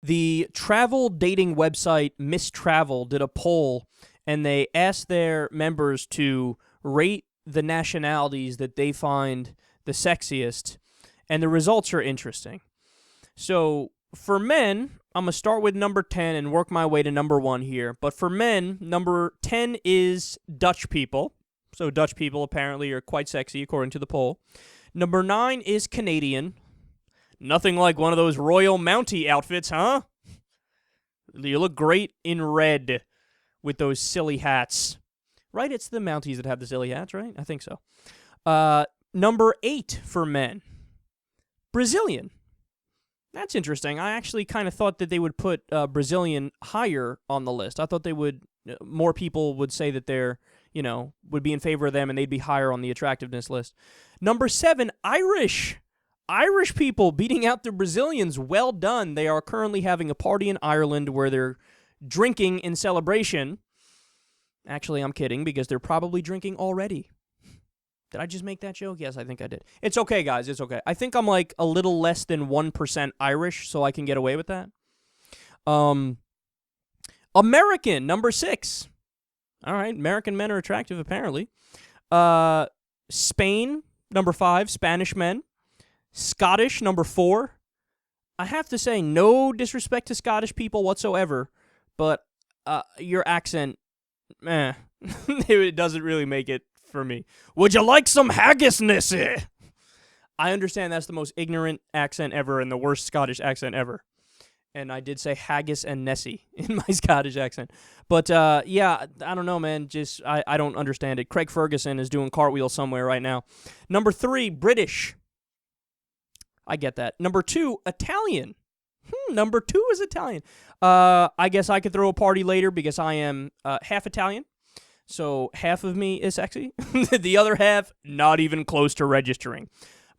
The travel dating website Miss Travel did a poll, and they asked their members to rate the nationalities that they find the sexiest, and the results are interesting. So for men, I'm going to start with number 10 and work my way to number 1 here. But for men, number 10 is Dutch people. So Dutch people apparently are quite sexy according to the poll. Number 9 is Canadian. Nothing like one of those Royal Mountie outfits, huh? You look great in red with those silly hats. Right? It's the Mounties that have the silly hats, right? I think so. Number 8 for men, Brazilian. That's interesting. I actually kind of thought that they would put Brazilian higher on the list. I thought they would, more people would say that they're, would be in favor of them and they'd be higher on the attractiveness list. Number 7, Irish. Irish people beating out the Brazilians. Well done. They are currently having a party in Ireland where they're drinking in celebration. Actually, I'm kidding because they're probably drinking already. Did I just make that joke? Yes, I think I did. It's okay, guys. It's okay. I think I'm like a little less than 1% Irish, so I can get away with that. American, number 6. All right, American men are attractive, apparently. Spain, number 5, Spanish men. Scottish, number 4. I have to say, no disrespect to Scottish people whatsoever, but your accent, it doesn't really make it for me. Would you like some haggis, Nessie? I understand that's the most ignorant accent ever and the worst Scottish accent ever. And I did say haggis and Nessie in my Scottish accent. But, yeah, I don't know, man. Just, I don't understand it. Craig Ferguson is doing cartwheels somewhere right now. Number 3, British. I get that. Number 2, Italian. Number 2 is Italian. I guess I could throw a party later because I am half Italian. So half of me is sexy. The other half, not even close to registering.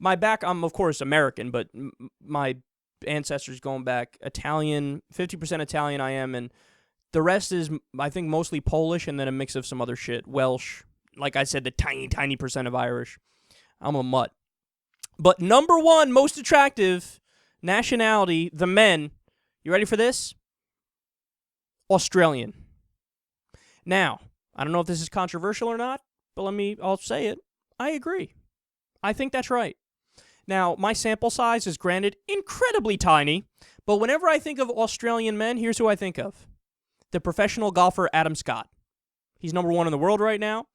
I'm, of course, American, but my ancestors going back Italian, 50% Italian I am, and the rest is, I think, mostly Polish and then a mix of some other shit. Welsh. Like I said, the tiny percent of Irish. I'm a mutt. But number 1 most attractive nationality, the men. You ready for this? Australian. Now, I don't know if this is controversial or not, but I'll say it. I agree. I think that's right. Now, my sample size is granted incredibly tiny, but whenever I think of Australian men, here's who I think of. The professional golfer Adam Scott. He's number 1 in the world right now.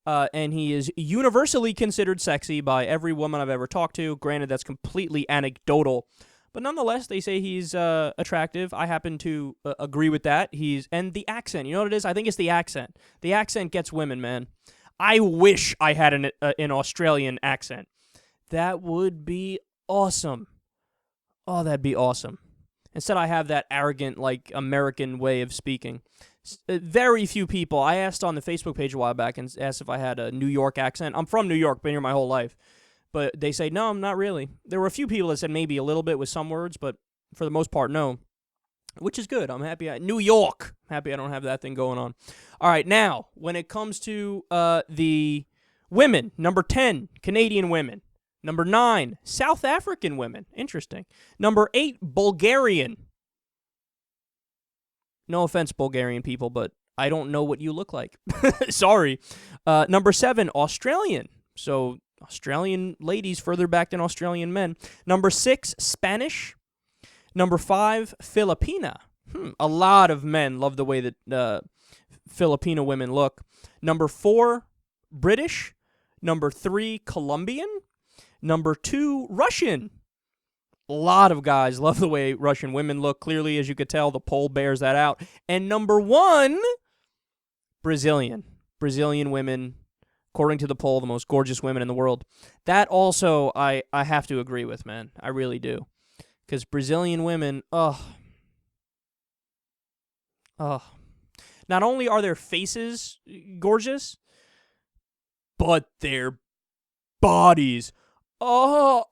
And he is universally considered sexy by every woman I've ever talked to. Granted, that's completely anecdotal. But nonetheless, they say he's attractive. I happen to agree with that. And the accent. You know what it is? I think it's the accent. The accent gets women, man. I wish I had an Australian accent. That would be awesome. Oh, that'd be awesome. Instead, I have that arrogant, like, American way of speaking. Very few people. I asked on the Facebook page a while back and asked if I had a New York accent. I'm from New York, been here my whole life. But they say, no, I'm not really. There were a few people that said maybe a little bit with some words, but for the most part, no. Which is good. I'm happy. New York. Happy I don't have that thing going on. All right, now, when it comes to the women, number 10, Canadian women. Number 9, South African women. Interesting. Number 8, Bulgarian. No offense, Bulgarian people, but I don't know what you look like. Sorry. Number 7, Australian. So Australian ladies further back than Australian men. Number 6, Spanish. Number 5, Filipina. A lot of men love the way that Filipino women look. Number 4, British. Number 3, Colombian. Number 2, Russian. A lot of guys love the way Russian women look. Clearly, as you could tell, the poll bears that out. And number 1, Brazilian. Brazilian women, according to the poll, the most gorgeous women in the world. That also, I have to agree with, man. I really do. Because Brazilian women, not only are their faces gorgeous, but their bodies. I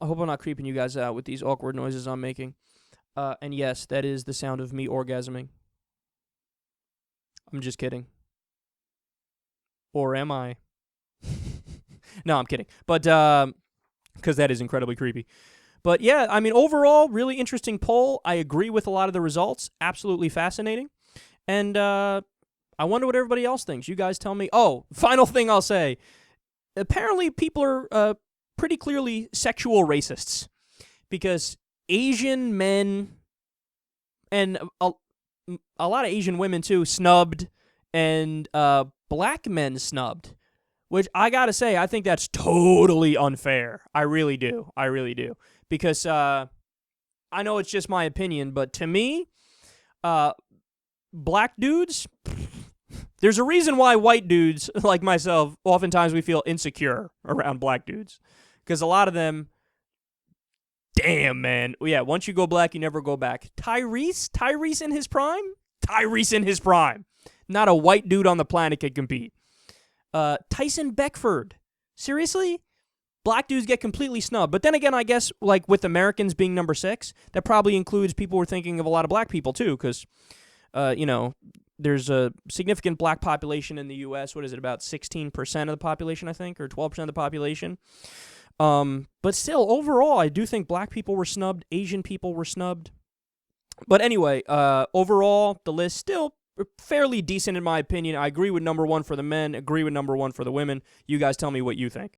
hope I'm not creeping you guys out with these awkward noises I'm making. And yes, that is the sound of me orgasming. I'm just kidding. Or am I? No, I'm kidding. But, because that is incredibly creepy. But yeah, I mean, overall, really interesting poll. I agree with a lot of the results. Absolutely fascinating. And I wonder what everybody else thinks. You guys tell me. Oh, final thing I'll say. Apparently, people are pretty clearly sexual racists because Asian men and a lot of Asian women, too, snubbed, and black men snubbed. Which I gotta say, I think that's totally unfair. I really do. I really do. Because I know it's just my opinion, but to me, black dudes, there's a reason why white dudes like myself, oftentimes we feel insecure around black dudes. Because a lot of them, damn, man. Yeah, once you go black, you never go back. Tyrese in his prime? Tyrese in his prime. Not a white dude on the planet can compete. Tyson Beckford. Seriously? Black dudes get completely snubbed. But then again, I guess, like, with Americans being number 6, that probably includes people who are thinking of a lot of black people, too, because, there's a significant black population in the U.S. What is it, about 16% of the population, I think, or 12% of the population? But still, overall, I do think black people were snubbed, Asian people were snubbed. But anyway, overall, the list still fairly decent in my opinion. I agree with number 1 for the men, agree with number 1 for the women. You guys tell me what you think.